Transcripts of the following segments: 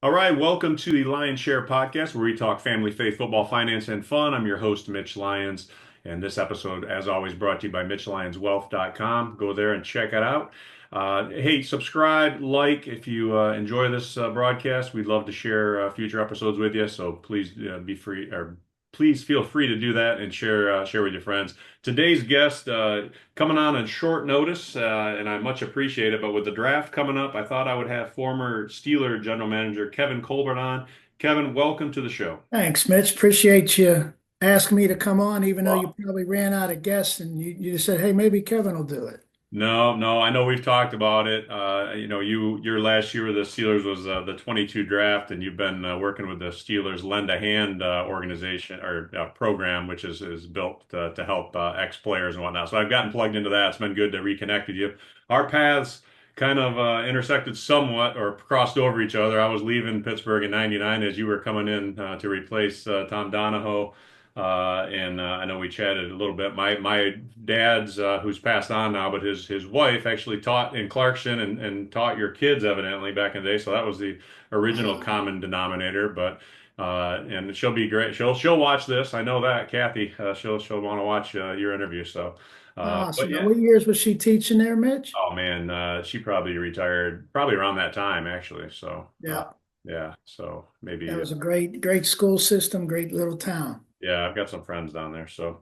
All right, welcome to the Lions Share podcast where we talk family, faith, football, finance, and fun. I'm your host, Mitch Lyons, and this episode, as always, brought to you by MitchLyonsWealth.com. Go there and check it out. Hey, subscribe, like if you enjoy this broadcast. We'd love to share future episodes with you, so please be free or please feel free to do that and share with your friends. Today's guest coming on short notice, and I much appreciate it. But with the draft coming up, I thought I would have former Steeler general manager Kevin Colbert on. Kevin, welcome to the show. Thanks, Mitch. Appreciate you asking me to come on, even though you Wow. probably ran out of guests and you just said, hey, maybe Kevin will do it. No, no, I know we've talked about it. Your last year with the Steelers was the 22 draft, and you've been working with the Steelers Lend a Hand organization or program, which is built to help ex-players and whatnot. So I've gotten plugged into that. It's been good to reconnect with you. Our paths kind of intersected somewhat or crossed over each other. I was leaving Pittsburgh in '99 as you were coming in to replace Tom Donahoe. And I know we chatted a little bit. My dad's who's passed on now, but his wife actually taught in Clarkson and taught your kids evidently back in the day. So that was the original common denominator. But and she'll be great. She'll watch this. I know that Kathy. She'll want to watch your interview. So, but Awesome. Now, yeah. what years was she teaching there, Mitch? Oh man, she probably retired probably around that time actually. So Yeah, yeah. So that maybe was a great school system, great little town. yeah. I've got some friends down there. So.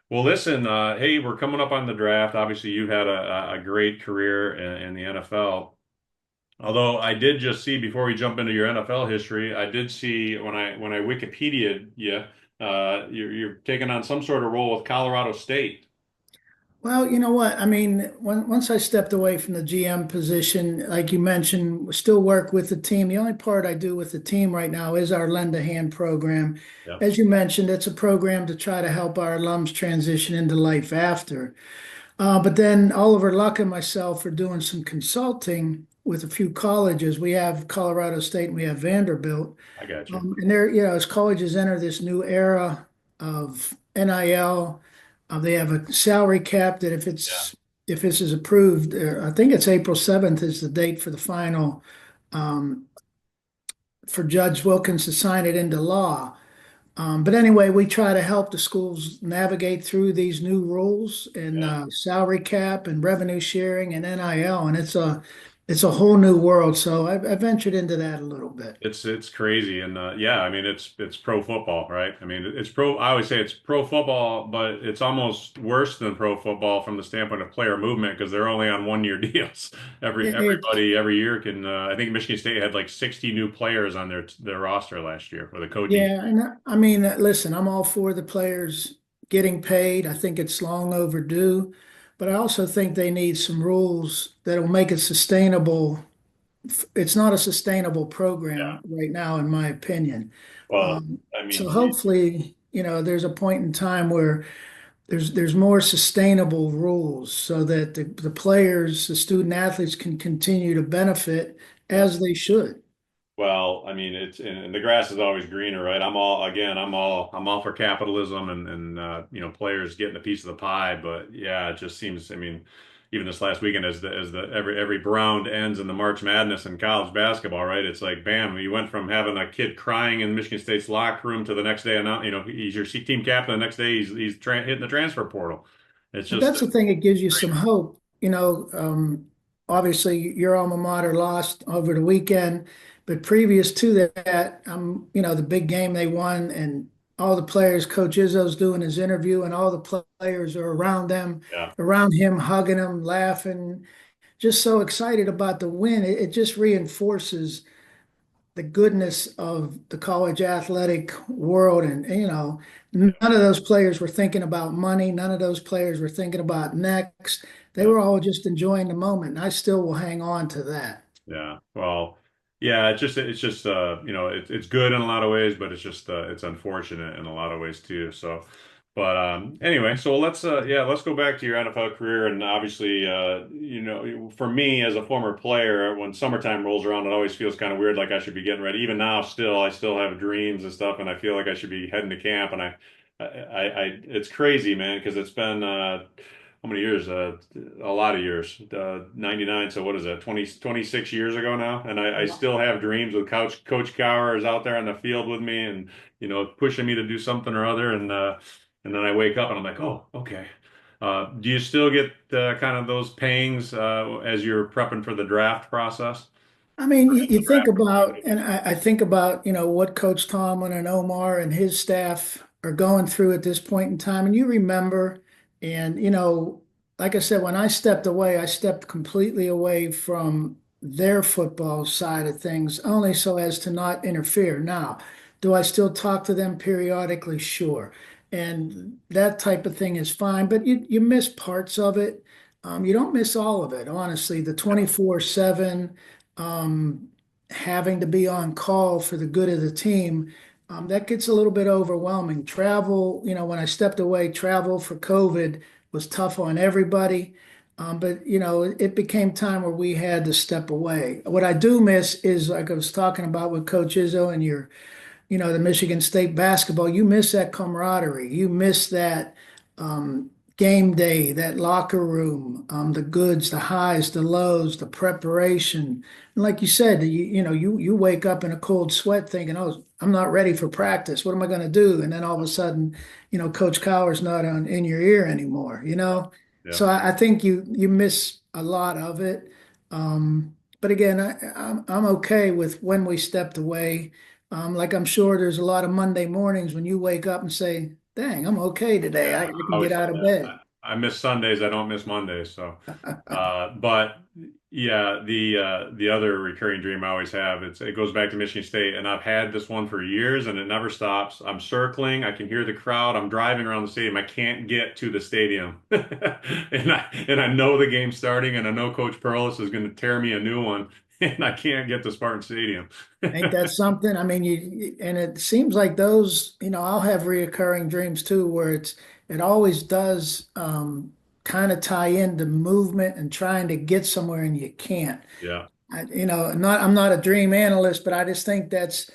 Well, listen, hey, we're coming up on the draft. Obviously, you've had a great career in the NFL. Although I did just see before we jump into your NFL history, I did see when I Wikipedia'd you, you're taking on some sort of role with Colorado State. Well, you know what? I mean, once I stepped away from the GM position, like you mentioned, we still work with the team. The only part I do with the team right now is our Lend a Hand program. Yeah, As you mentioned, it's a program to try to help our alums transition into life after. But then Oliver Luck and myself are doing some consulting with a few colleges. We have Colorado State and we have Vanderbilt. I got you. And they're, as colleges enter this new era of NIL, they have a salary cap that Yeah, if this is approved, I think it's April 7th is the date for the final um, for Judge Wilkins to sign it into law. But anyway, we try to help the schools navigate through these new rules and yeah. salary cap and revenue sharing and NIL, and it's a whole new world. So I ventured into that a little bit. It's crazy and yeah, I mean it's pro football, right? I mean it's pro. I always say it's pro football, but it's almost worse than pro football from the standpoint of player movement because they're only on 1 year deals. It, Everybody every year can. I think Michigan State had like 60 new players on their roster last year with a coaching. yeah, and I mean, listen, I'm all for the players getting paid. I think it's long overdue, but I also think they need some rules that'll make it sustainable. It's not a sustainable Yeah. program right now, in my opinion. Well, Um, I mean, so hopefully, there's a point in time where there's more sustainable rules so that the players, the student athletes can continue to benefit yeah. as they should. Well, I mean, it's and the grass is always greener, right? I'm all for capitalism and players getting a piece of the pie, but yeah, it just seems. I mean, even this last weekend, as the every round ends in the March Madness in college basketball, right? It's like, bam, you went from having a kid crying in Michigan State's locker room to the next day, and now he's your team captain. The next day, he's hitting the transfer portal. It's But just that's the thing, it gives you some crazy. hope. Obviously your alma mater lost over the weekend, but previous to that, the big game they won and all the players, Coach Izzo's doing his interview and all the players are around them, Yeah. around him, hugging him, laughing, just so excited about the win. It just reinforces the goodness of the college athletic world. And, none of those players were thinking about money. None of those players were thinking about next. They Yeah. were all just enjoying the moment. And I still will hang on to that. Yeah. Well, yeah, it's just it's good in a lot of ways, but it's unfortunate in a lot of ways too. So, but anyway, so let's go back to your NFL career and obviously for me as a former player, when summertime rolls around, it always feels kind of weird like I should be getting ready. Even now still I still have dreams and stuff and I feel like I should be heading to camp and I it's crazy, man, because it's been how many years? A lot of years. 99. So what is that? 26 years ago now. And I still have dreams with Coach Cowher is out there on the field with me and, pushing me to do something or other. And then I wake up and I'm like, oh, okay. Do you still get kind of those pangs as you're prepping for the draft process? I mean, Or you the think draft about, community? and I think about, what Coach Tomlin and Omar and his staff are going through at this point in time. And you remember, and, like I said, when I stepped away, I stepped completely away from their football side of things, only so as to not interfere. Now, do I still talk to them periodically? Sure. And that type of thing is fine, but you miss parts of it. You don't miss all of it, honestly. The 24/7 um, having to be on call for the good of the team, that gets a little bit overwhelming. Travel, when I stepped away, travel for COVID was tough on everybody. But it became time where we had to step away. What I do miss is, like I was talking about with Coach Izzo and the Michigan State basketball, you miss that camaraderie. You miss that game day, that locker room, the goods, the highs, the lows, the preparation. And like you said, you wake up in a cold sweat thinking, "Oh, I'm not ready for practice. What am I going to do?" And then all of a sudden, Coach Cowher's not in your ear anymore. Yeah. So I think you miss a lot of it. But again, I'm okay with when we stepped away. Like I'm sure there's a lot of Monday mornings when you wake up and say, "Dang, I'm okay today. I Yeah, can I get always say out of that. bed." I miss Sundays. I don't miss Mondays. So, but yeah, the other recurring dream I always have, it goes back to Michigan State, and I've had this one for years, and it never stops. I'm circling. I can hear the crowd. I'm driving around the stadium. I can't get to the stadium, and I know the game's starting, and I know Coach Perlis is going to tear me a new one, and I can't get to Spartan Stadium. Ain't that something? I mean, and it seems like those, I'll have reoccurring dreams too, where it always does kind of tie into movement and trying to get somewhere and you can't. Yeah, I'm not a dream analyst, but I just think that's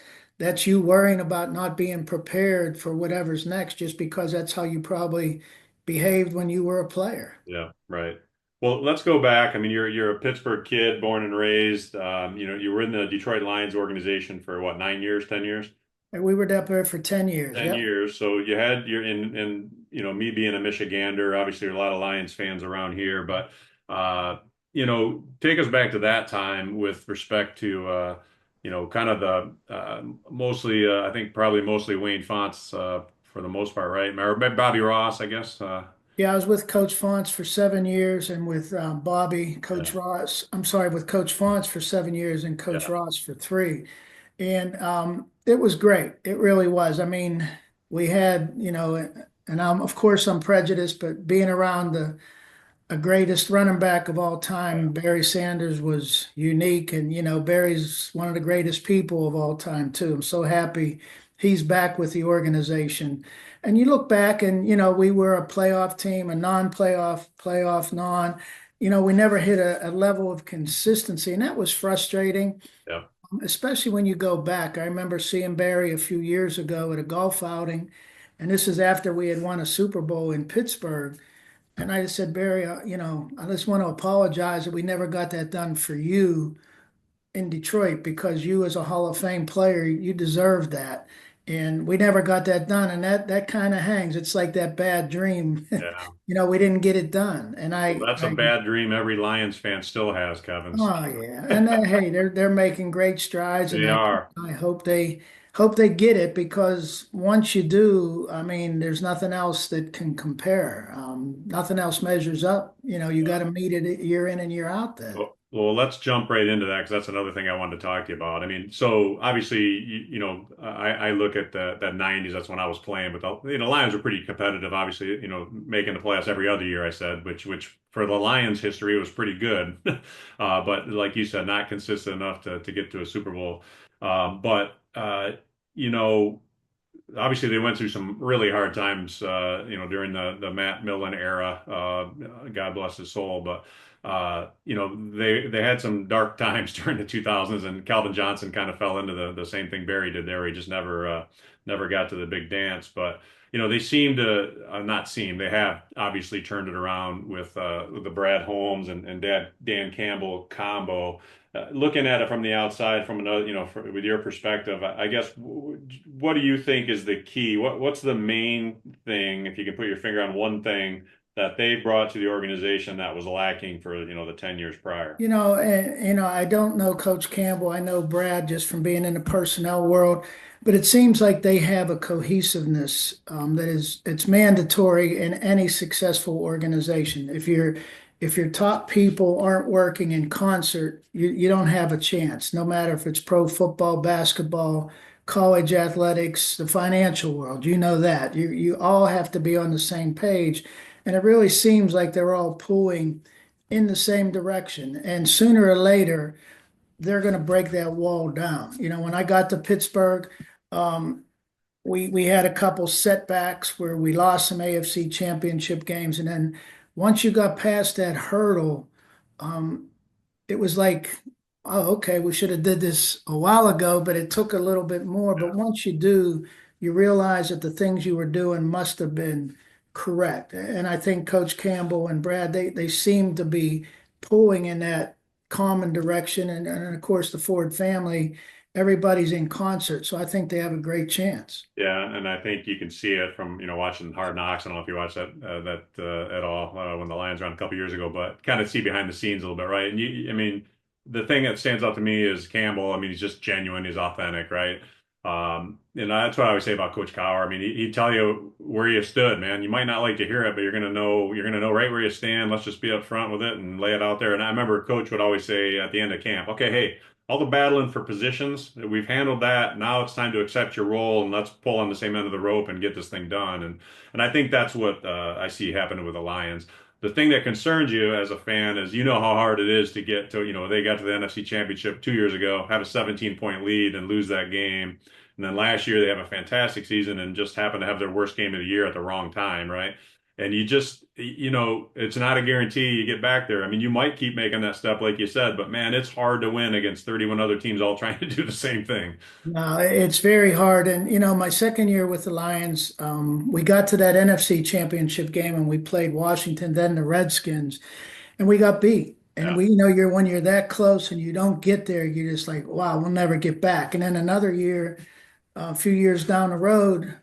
you worrying about not being prepared for whatever's next, just because that's how you probably behaved when you were a player. yeah, right. Well, let's go back. I mean, you're a Pittsburgh kid, born and raised. You were in the Detroit Lions organization for what, 9 years, 10 years? And we were up there for 10 years. 10 Yep. years. So you had your me being a Michigander, obviously there are a lot of Lions fans around here, but take us back to that time with respect to kind of the mostly I think probably mostly Wayne Fonts for the most part, right? Or Bobby Ross, I guess. Yeah, I was with Coach Fonts for 7 years and with Bobby, Coach Yeah, Ross. I'm sorry, with Coach Fonts for 7 years and Coach yeah, Ross for three. And it was great. It really was. I mean, we had, and of course I'm prejudiced, but being around the a greatest running back of all time, Barry Sanders was unique. And, Barry's one of the greatest people of all time, too. I'm so happy he's back with the organization. And you look back and, we were a playoff team, a non-playoff, playoff, non. We never hit a level of consistency. And that was frustrating, yeah, especially when you go back. I remember seeing Barry a few years ago at a golf outing. And this is after we had won a Super Bowl in Pittsburgh. And I just said, Barry, I just want to apologize that we never got that done for you in Detroit because you, as a Hall of Fame player, you deserve that. And we never got that done. And that kind of hangs. It's like that bad dream. yeah. We didn't get it done. And Well, that's a bad dream every Lions fan still has, Kevin. oh yeah. And hey, they're making great strides, and They I are. I hope they get it because once you do, I mean, there's nothing else that can compare. Nothing else measures up. You got to meet it year in and year out then. Well, let's jump right into that because that's another thing I wanted to talk to you about. I mean, so obviously, I look at that 90s. That's when I was playing, but the Lions were pretty competitive. Obviously, making the playoffs every other year. I said, which for the Lions' history was pretty good, but like you said, not consistent enough to get to a Super Bowl. But you know. obviously they went through some really hard times, during the Matt Millen era. God bless his soul, but they had some dark times during the 2000s, and Calvin Johnson kind of fell into the same thing Barry did there. He just never got to the big dance, but. They seem to not seem. They have obviously turned it around with the Brad Holmes and Dan Campbell combo. Looking at it from the outside, from another, with your perspective, I guess, what do you think is the key? What's the main thing, if you can put your finger on one thing that they brought to the organization that was lacking for, the 10 years prior? I don't know Coach Campbell. I know Brad just from being in the personnel world, but it seems like they have a cohesiveness that it's mandatory in any successful organization. If your top people aren't working in concert, you don't have a chance. No matter if it's pro football, basketball, college athletics, the financial world. You know that you all have to be on the same page, and it really seems like they're all pulling in the same direction. And sooner or later, they're going to break that wall down. When I got to Pittsburgh, um, we had a couple setbacks where we lost some AFC championship games. And then once you got past that hurdle, um, it was like, oh, okay, we should have did this a while ago, but it took a little bit more. But once you do, you realize that the things you were doing must have been correct. And I think Coach Campbell and Brad, they seem to be pulling in that common direction. And of course, the Ford family, everybody's in concert. So I think they have a great chance. Yeah, and I think you can see it from watching Hard Knocks. I don't know if you watched that at all when the Lions were on a couple years ago, but kind of see behind the scenes a little bit, right? And I mean, the thing that stands out to me is Campbell. I mean, he's just genuine, he's authentic, right? And that's what I always say about Coach Cowher. I mean, he'd tell you where you stood, man. You might not like to hear it, but you're gonna know right where you stand. Let's just be up front with it and lay it out there. And I remember Coach would always say at the end of camp, "Okay, hey." All the battling for positions, we've handled that. Now it's time to accept your role and let's pull on the same end of the rope and get this thing done. And I think that's what I see happening with the Lions. The thing that concerns you as a fan is how hard it is to get to, they got to the NFC Championship 2 years ago, have a 17-point lead and lose that game. And then last year they have a fantastic season and just happen to have their worst game of the year at the wrong time, right? And it's not a guarantee you get back there. I mean, you might keep making that step, like you said, but man, it's hard to win against 31 other teams all trying to do the same thing. No, it's very hard. And, my second year with the Lions, we got to that NFC championship game and we played Washington, then the Redskins, and we got beat. And Yeah, when you're that close and you don't get there, you're just like, wow, we'll never get back. And then another year, a few years down the road,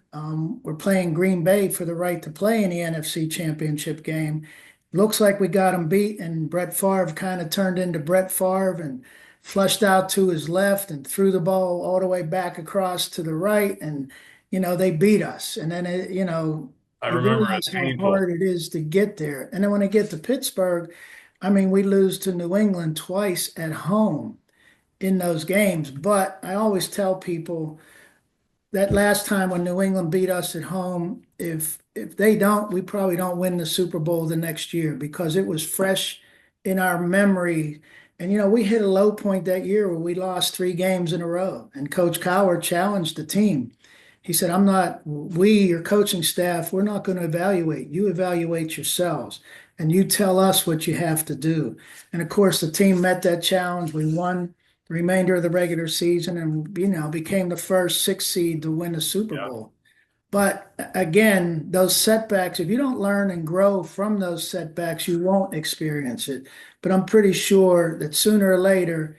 we're playing Green Bay for the right to play in the NFC Championship game. Looks like we got them beat, and Brett Favre kind of turned into Brett Favre and flushed out to his left and threw the ball all the way back across to the right, and they beat us. And then I you remember realize it's how painful. hard it is to get there. And then when I get to Pittsburgh, I mean, we lose to New England twice at home in those games. But I always tell people that last time when New England beat us at home, if they don't, we probably don't win the Super Bowl the next year because it was fresh in our memory. And we hit a low point that year where we lost 3 games in a row. And Coach Cowher challenged the team. He said, your coaching staff, we're not going to evaluate. You evaluate yourselves and you tell us what you have to do. And of course, the team met that challenge. We won the remainder of the regular season and became the first 6 seed to win the Super Yeah, Bowl. But again, those setbacks, if you don't learn and grow from those setbacks, you won't experience it. But I'm pretty sure that sooner or later,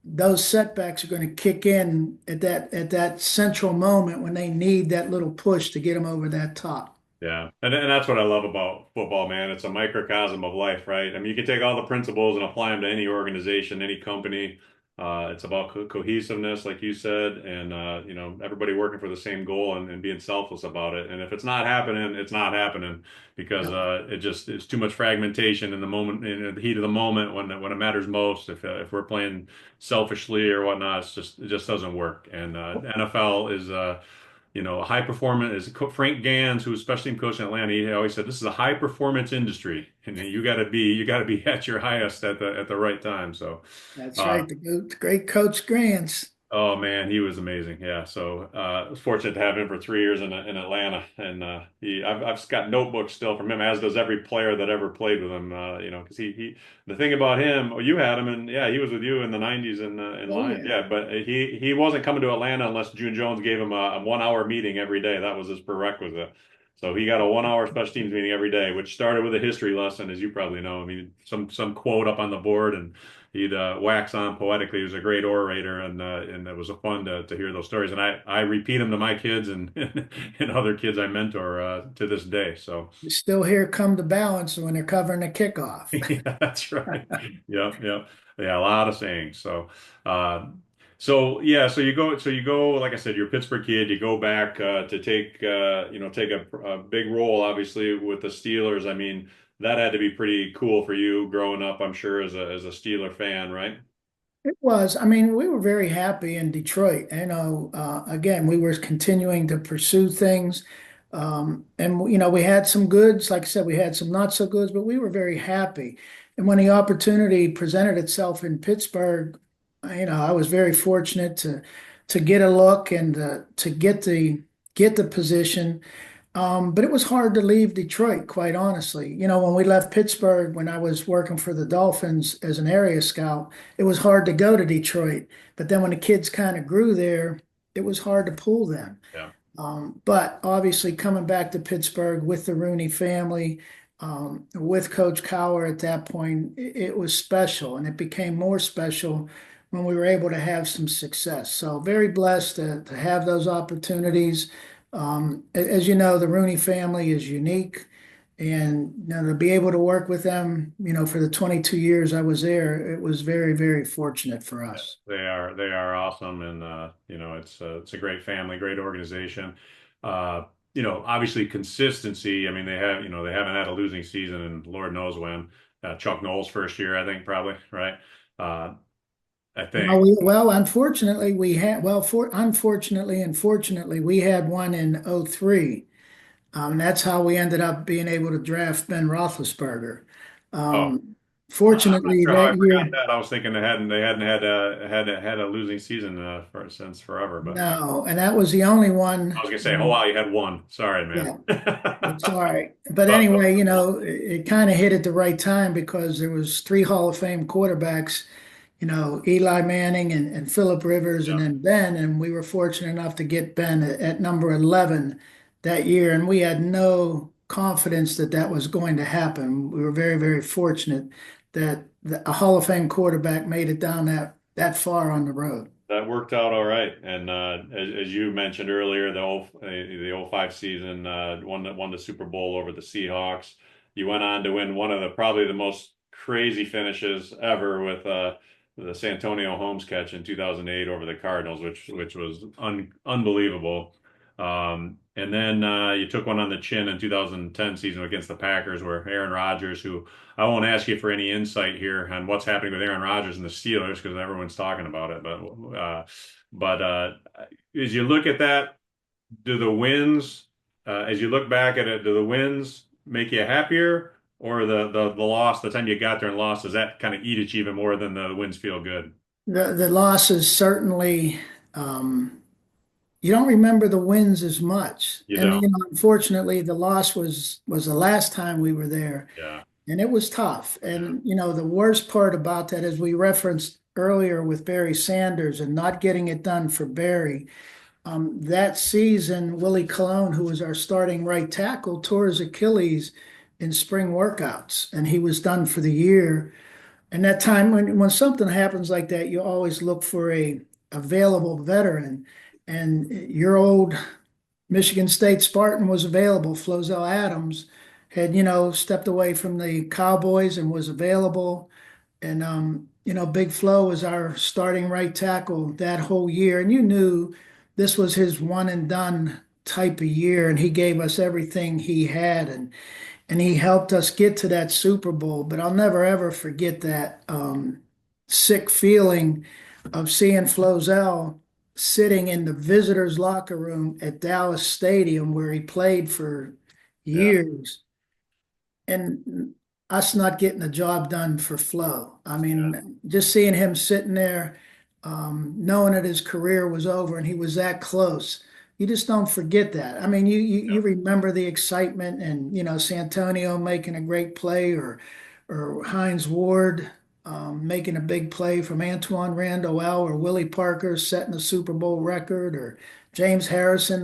those setbacks are going to kick in at that central moment when they need that little push to get them over that top. yeah. And that's what I love about football, man. It's a microcosm of life, right? I mean, you can take all the principles and apply them to any organization, any company. It's about cohesiveness, like you said, and everybody working for the same goal and being selfless about it. And if it's not happening, it's not happening because Yep, it's too much fragmentation in the moment, in the heat of the moment when it matters most. If we're playing selfishly or whatnot, it just doesn't work. And NFL is high performance is Frank Gans, who was special team coach in Atlanta. He always said this is a high performance industry, and you got to be at your highest at the right time. So, that's uh, right. The great Coach Grants. Oh man, he was amazing. Yeah. So I was fortunate to have him for 3 years in Atlanta. And I've got notebooks still from him, as does every player that ever played with him. Because the thing about him, oh, you had him, and yeah, he was with you in the 90s in Oh Lyons. yeah. Yeah, but he wasn't coming to Atlanta unless June Jones gave him a 1 hour meeting every day. That was his prerequisite. So he got a 1 hour special teams meeting every day, which started with a history lesson, as you probably know. I mean, some quote up on the board, and he'd wax on poetically. He was a great orator, and it was a fun to hear those stories. And I repeat them to my kids and and other kids I mentor to this day. So You still hear come to balance when they're covering the kickoff. yeah, that's right. Yep, yep. Yeah, a lot of sayings. Uh, yeah, so you go, like I said, you're a Pittsburgh kid. You go back to take a big role, obviously, with the Steelers. I mean, that had to be pretty cool for you growing up, I'm sure, as a Steeler fan, right? It was. I mean, we were very happy in Detroit. Again, we were continuing to pursue things. And, we had some goods. Like I said, we had some not so goods, but we were very happy. And when the opportunity presented itself in Pittsburgh, I was very fortunate to get a look and to get the position. But it was hard to leave Detroit, quite honestly. When we left Pittsburgh, when I was working for the Dolphins as an area scout, it was hard to go to Detroit. But then when the kids kind of grew there, it was hard to pull them. Yeah. But obviously, coming back to Pittsburgh with the Rooney family, with Coach Cowher at that point, it was special. And it became more special when we were able to have some success. So, very blessed to have those opportunities. As you know, the Rooney family is unique. And to be able to work with them, for the 22 years I was there, it was very, very fortunate for Yeah, us. they are awesome, and it's a great family, great organization. Uh, Obviously consistency. I mean, they haven't had a losing season, and Lord knows when. Chuck Noll's first year, I think, probably, right? Uh, I think. Unfortunately, unfortunately and fortunately, we had one in '03. That's how we ended up being able to draft Ben Roethlisberger. Oh, Um, I'm not Fortunately, sure how I that forgot year, that. I was thinking they hadn't had a losing season since forever. But no, and that was the only I one. was gonna say, oh wow, you had one. Sorry, man. Yeah, it's all right. But But anyway, it kind of hit at the right time because there was three Hall of Fame quarterbacks, Eli Manning and Philip Rivers and yeah. then Ben, and we were fortunate enough to get Ben at number 11 that year, and we had no confidence that that was going to happen. We were very, very fortunate that a Hall of Fame quarterback made it down that far on the road. That worked out all right. And as you mentioned earlier, the '05 season, won the Super Bowl over the Seahawks. You went on to win one of probably the most crazy finishes ever with the Santonio Holmes catch in 2008 over the Cardinals, which was unbelievable. And then you took one on the chin in 2010 season against the Packers, where Aaron Rodgers, who I won't ask you for any insight here on what's happening with Aaron Rodgers and the Steelers because everyone's talking about it. But as you look at that, do the wins, as you look back at it, do the wins make you happier, or the loss, the time you got there and lost, does that kind of eat at you even more than the wins feel good? The losses certainly. Um, you don't remember the wins as much. You And don't. unfortunately, the loss was the last time we were there, Yeah. and it was tough. Yeah. And the worst part about that, as we referenced earlier with Barry Sanders and not getting it done for Barry, that season, Willie Colon, who was our starting right tackle, tore his Achilles in spring workouts, and he was done for the year. And that time when something happens like that, you always look for a available veteran. And your old Michigan State Spartan was available. Flozell Adams had, stepped away from the Cowboys and was available. And Big Flo was our starting right tackle that whole year. And you knew this was his one and done type of year. And he gave us everything he had. And he helped us get to that Super Bowl. But I'll never ever forget that sick feeling of seeing Flozell sitting in the visitors' locker room at Dallas Stadium where he played for Yeah. years, and us not getting the job done for Flo. I Yeah. mean, just seeing him sitting there, knowing that his career was over and he was that close. You just don't forget that. I mean, you Yep. remember the excitement and Santonio making a great play, or Hines Ward making a big play from Antoine Randall L, or Willie Parker setting a Super Bowl record, or James Harrison,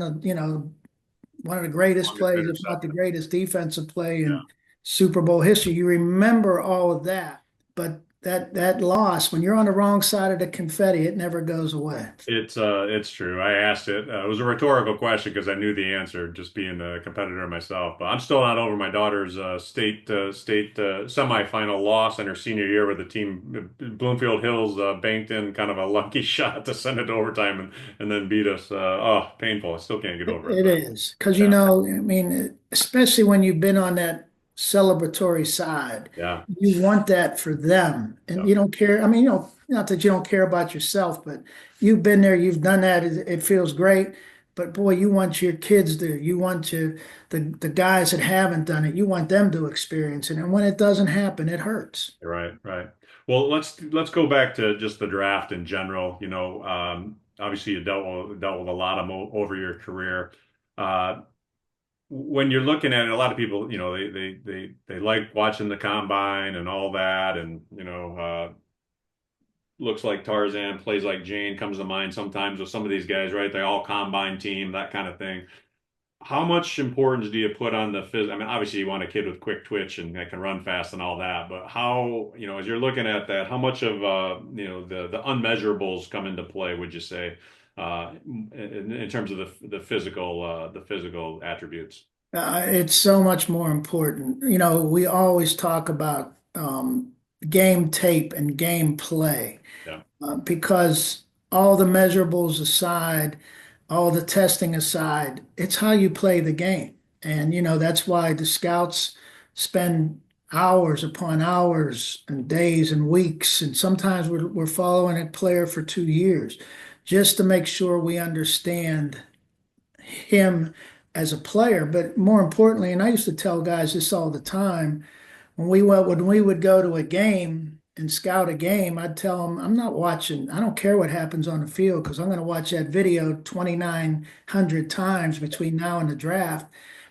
one of the greatest Longest plays, if not the interception. greatest defensive play Yeah. in Super Bowl history. You remember all of that, but that loss, when you're on the wrong side of the confetti, it never goes away. It's true. I asked it. It was a rhetorical question because I knew the answer, just being a competitor myself. But I'm still not over my daughter's state semifinal loss in her senior year, where the team Bloomfield Hills banked in kind of a lucky shot to send it to overtime and then beat us. Oh, painful. I still can't get over it. It But is because yeah, I mean, especially when you've been on that celebratory side, yeah, you want that for them, and yeah. you don't care. I mean, not that you don't care about yourself, but you've been there, you've done that. It feels great, but boy, you want your kids to, you want the guys that haven't done it, you want them to experience it, and when it doesn't happen, it hurts. Right, right. Well, let's go back to just the draft in general. Obviously you dealt with a lot of mo over your career. Uh, when you're looking at it, a lot of people, they like watching the combine and all that, and looks like Tarzan, plays like Jane comes to mind sometimes with some of these guys, right? They all combine team, that kind of thing. How much importance do you put on the phys? I mean, obviously you want a kid with quick twitch and that can run fast and all that, but how, as you're looking at that, how much of the unmeasurables come into play, would you say, in terms of the physical attributes? It's so much more important. We always talk about game tape and game play. Yeah, Because all the measurables aside, all the testing aside, it's how you play the game. And, that's why the scouts spend hours upon hours and days and weeks. And sometimes we're following a player for 2 years just to make sure we understand him as a player. But more importantly, and I used to tell guys this all the time, when we would go to a game and scout a game, I'd tell them, I'm not watching. I don't care what happens on the field because I'm going to watch that video 2,900 times between now and the draft.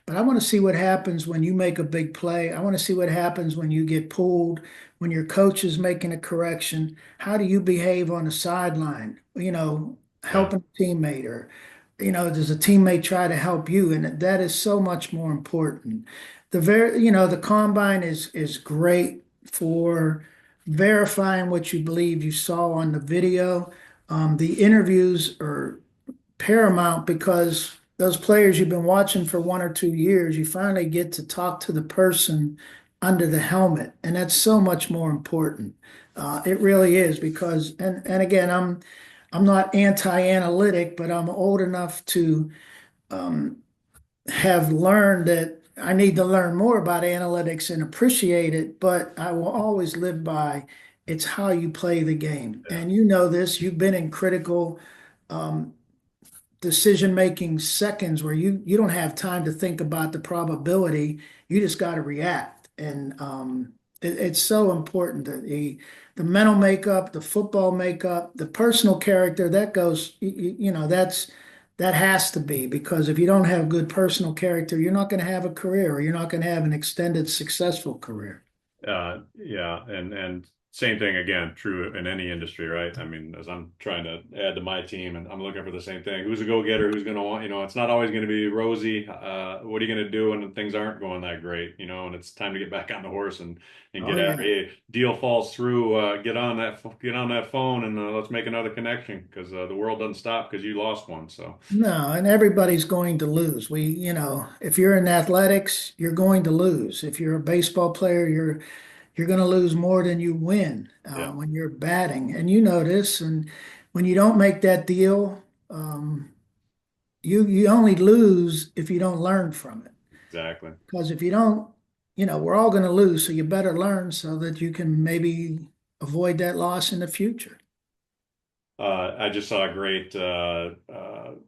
But I want to see what happens when you make a big play. I want to see what happens when you get pulled, when your coach is making a correction. How do you behave on the sideline? yeah, Helping a teammate, or does a teammate try to help you? And that is so much more important. The combine is great for verifying what you believe you saw on the video. The interviews are paramount because those players you've been watching for 1 or 2 years, you finally get to talk to the person under the helmet, and that's so much more important. It really is because, and again, I'm not anti-analytic, but I'm old enough to um, have learned that I need to learn more about analytics and appreciate it, but I will always live by it's how you play the game. yeah. And you know this, you've been in critical um, decision-making seconds where you don't have time to think about the probability. You just got to react. And it's so important that the mental makeup, the football makeup, the personal character, that goes, that has to be, because if you don't have good personal character, you're not going to have a career, or you're not going to have an extended successful career. Yeah, and same thing again, true in any industry, right? I mean, as I'm trying to add to my team, and I'm looking for the same thing. Who's a go-getter? Who's going to want? It's not always going to be rosy. What are you going to do when things aren't going that great? And it's time to get back on the horse and Oh get after. yeah. Hey, deal falls through. Get on that phone, and let's make another connection because the world doesn't stop because you lost one. So No, and everybody's going to lose. If you're in athletics, you're going to lose. If you're a baseball player, you're going to lose more than you win yeah, when you're batting. And you know this. And when you don't make that deal, you only lose if you don't learn from it. exactly. Because if you don't, we're all going to lose. So you better learn so that you can maybe avoid that loss in the future. I just saw a great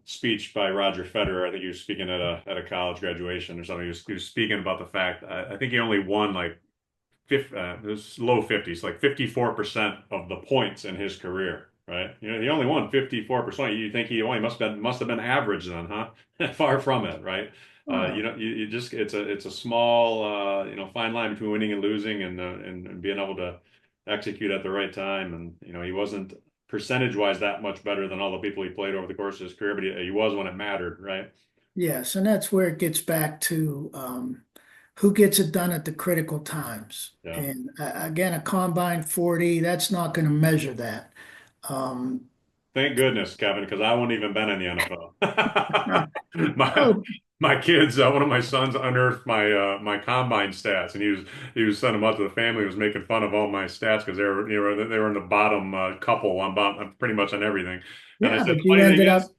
speech by Roger Federer. I think he was speaking at a college graduation or something. He was speaking about the fact I think he only won like it was low 50s, like 54% of the points in his career. right? He only won 54%. You think he only must have been average then, huh? Far from it, right? Oh, You just it's a small fine line between winning and losing, and being able to execute at the right time. And he wasn't percentage wise that much better than all the people he played over the course of his career, but he was when it mattered, right? yes, and that's where it gets back to who gets it done at the critical times. Yeah. And again, a combine 40, that's not going to measure that. Um, Thank goodness, Kevin, because I wouldn't even been in the NFL. My oh, my kids, one of my sons unearthed my combine stats, and he was sending them out to the family. He was making fun of all my stats because they were in the bottom couple on pretty much on everything. And I yeah, said but the you funny thing ended is, up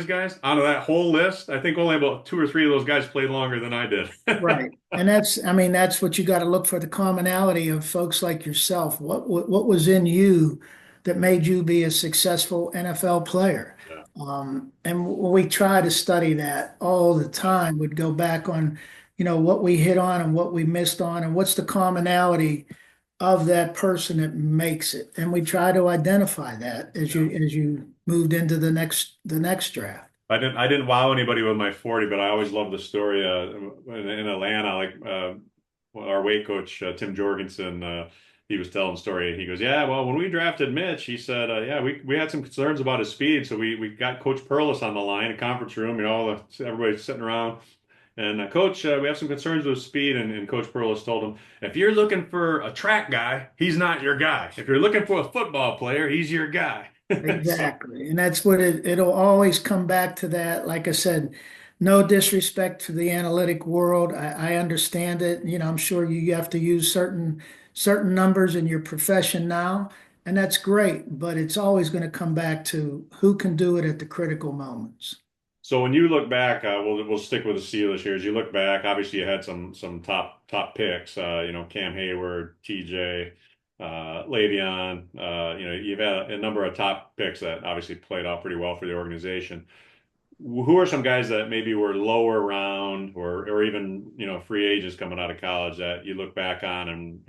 guys, out of that whole list, I think only about two or three of those guys played longer than I did. right. And that's, I mean, that's what you got to look for the commonality of folks like yourself. What was in you that made you be a successful NFL player? Yeah, And we try to study that all the yeah. time. We'd go back on, what we hit on and what we missed on, and what's the commonality of that person that makes it. And we try to identify that as Yeah. you moved into the next draft. I didn't wow anybody with my 40, but I always loved the story in Atlanta, like well, our weight coach Tim Jorgensen, he was telling the story. He goes, "Yeah, well, when we drafted Mitch, he said, yeah, we had some concerns about his speed, so we got Coach Perlis on the line, a conference room, everybody's sitting around, and Coach, we have some concerns with speed, and Coach Perlis told him, if you're looking for a track guy, he's not your guy. If you're looking for a football player, he's your guy." So, Exactly. And that's what it'll always come back to that. Like I said, no disrespect to the analytic world. I understand it. I'm sure you have to use certain numbers in your profession now, and that's great, but it's always going to come back to who can do it at the critical moments. So when you look back, we'll stick with the Steelers here. As you look back, obviously you had some top picks. Cam Hayward, TJ, Le'Veon. You've had a number of top picks that obviously played out pretty well for the organization. Who are some guys that maybe were lower round, or even free agents coming out of college that you look back on and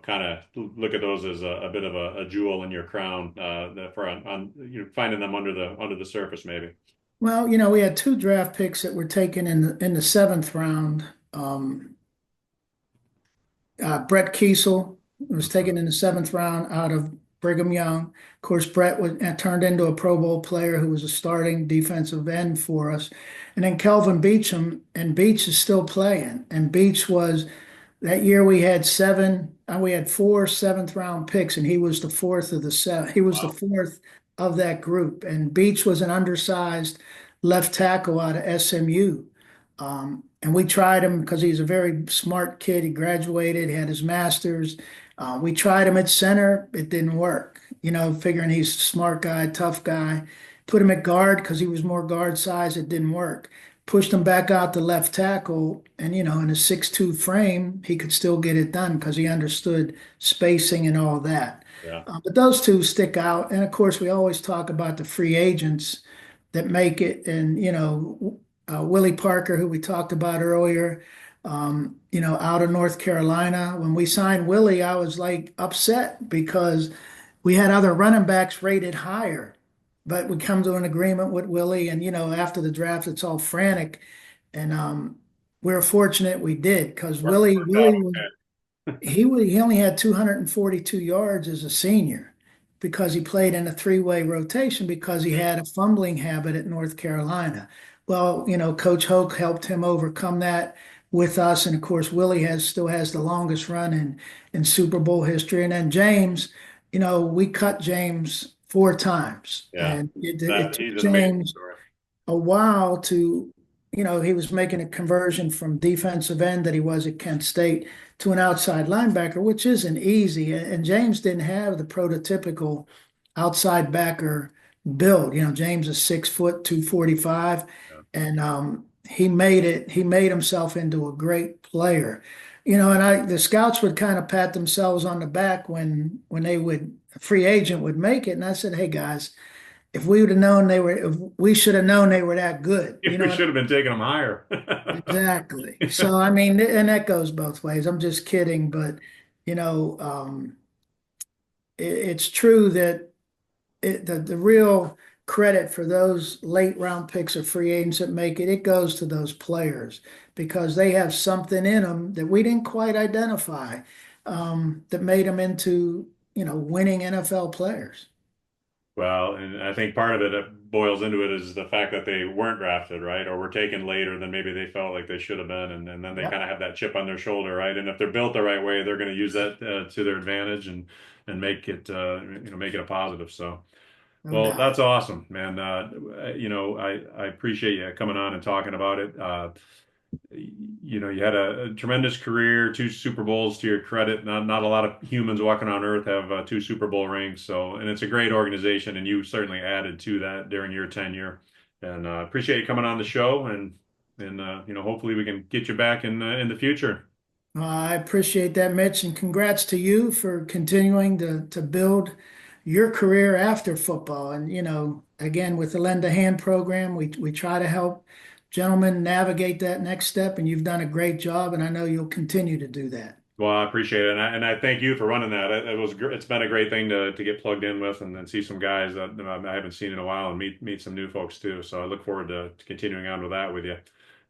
kind of look at those as a bit of a jewel in your crown, that for on finding them under the surface maybe. Well, we had two draft picks that were taken in the seventh round. Brett Kiesel was taken in the seventh round out of Brigham Young. Of course, Brett was turned into a Pro Bowl player who was a starting defensive end for us. And then Kelvin Beachum, and Beach is still playing. And Beach was that year we had four seventh round picks, and he was the fourth of the seven. He was the Wow. fourth of that group. And Beach was an undersized left tackle out of SMU. And we tried him because he's a very smart kid. He graduated, had his master's. We tried him at center. It didn't work, figuring he's a smart guy, tough guy. Put him at guard because he was more guard size. It didn't work. Pushed him back out to left tackle. And, in a 6'2" frame, he could still get it done because he understood spacing and all that. Yeah. But those two stick out. And of course, we always talk about the free agents that make it. And, Willie Parker, who we talked about earlier, out of North Carolina. When we signed Willie, I was like upset because we had other running backs rated higher, but we come to an agreement with Willie, and after the draft, it's all frantic, and we're fortunate we did because Willie Worked out Willie was he only had 242 yards as a senior because he played in a three-way rotation because he okay. had a fumbling habit at North Carolina. Well, Coach Hoke helped him overcome that with us, and of course, Willie still has the longest run in Super Bowl history. And then James, we cut James four times, Yeah. and it That took he's an amazing James story. a while to, he was making a conversion from defensive end that he was at Kent State to an outside linebacker, which isn't easy. And James didn't have the prototypical outside backer build. James is 6 foot, 245, Yeah. and he made himself into a great player. And the scouts would kind of pat themselves on the back when a free agent would make it. And I said, hey guys, if we should have known they were that good. We should have been taking him higher. Exactly. So I mean, and that goes both ways. I'm just kidding, but you know, it's true that the real credit for those late round picks or free agents that make it, it goes to those players because they have something in them that we didn't quite identify, that made them into, winning NFL players. Well, and I think part of it boils into it is the fact that they weren't drafted, right? Or were taken later than maybe they felt like they should have been. And then they Yep, kind of have that chip on their shoulder, right? And if they're built the right way, they're going to use that to their advantage and make it, make it a positive. So, no well, doubt. that's awesome, man. I appreciate you coming on and talking about it. You had a tremendous career, two Super Bowls to your credit. Not a lot of humans walking on Earth have two Super Bowl rings. So, and it's a great organization, and you certainly added to that during your tenure. And appreciate you coming on the show, and hopefully we can get you back in the future. I appreciate that, Mitch, and congrats to you for continuing to build your career after football. And, again, with the Lend a Hand program, we try to help gentlemen navigate that next step, and you've done a great job, and I know you'll continue to do that. Well, I appreciate it, and I thank you for running that. It's been a great thing to get plugged in with, and see some guys that I haven't seen in a while, and meet some new folks too. So I look forward to continuing on with that with you.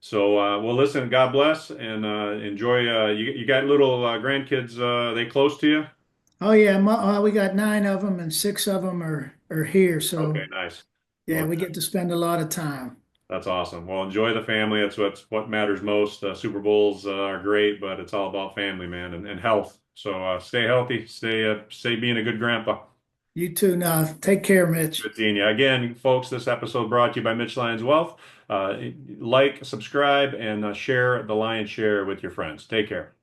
So, well, listen, God bless, and enjoy. You got little grandkids? They close to you? Oh yeah, we got 9 of them, and 6 of them are here. Okay, So nice. yeah, Well, we get to spend a lot of time. that's awesome. Well, enjoy the family. What matters most. Super Bowls are great, but it's all about family, man, and health. So stay healthy. Stay being a good grandpa. You too. Now, take care, Mitch. Good seeing you. Again, folks, this episode brought to you by Mitch Lyons Wealth. Like, subscribe, and share the Lions Share with your friends. Take care.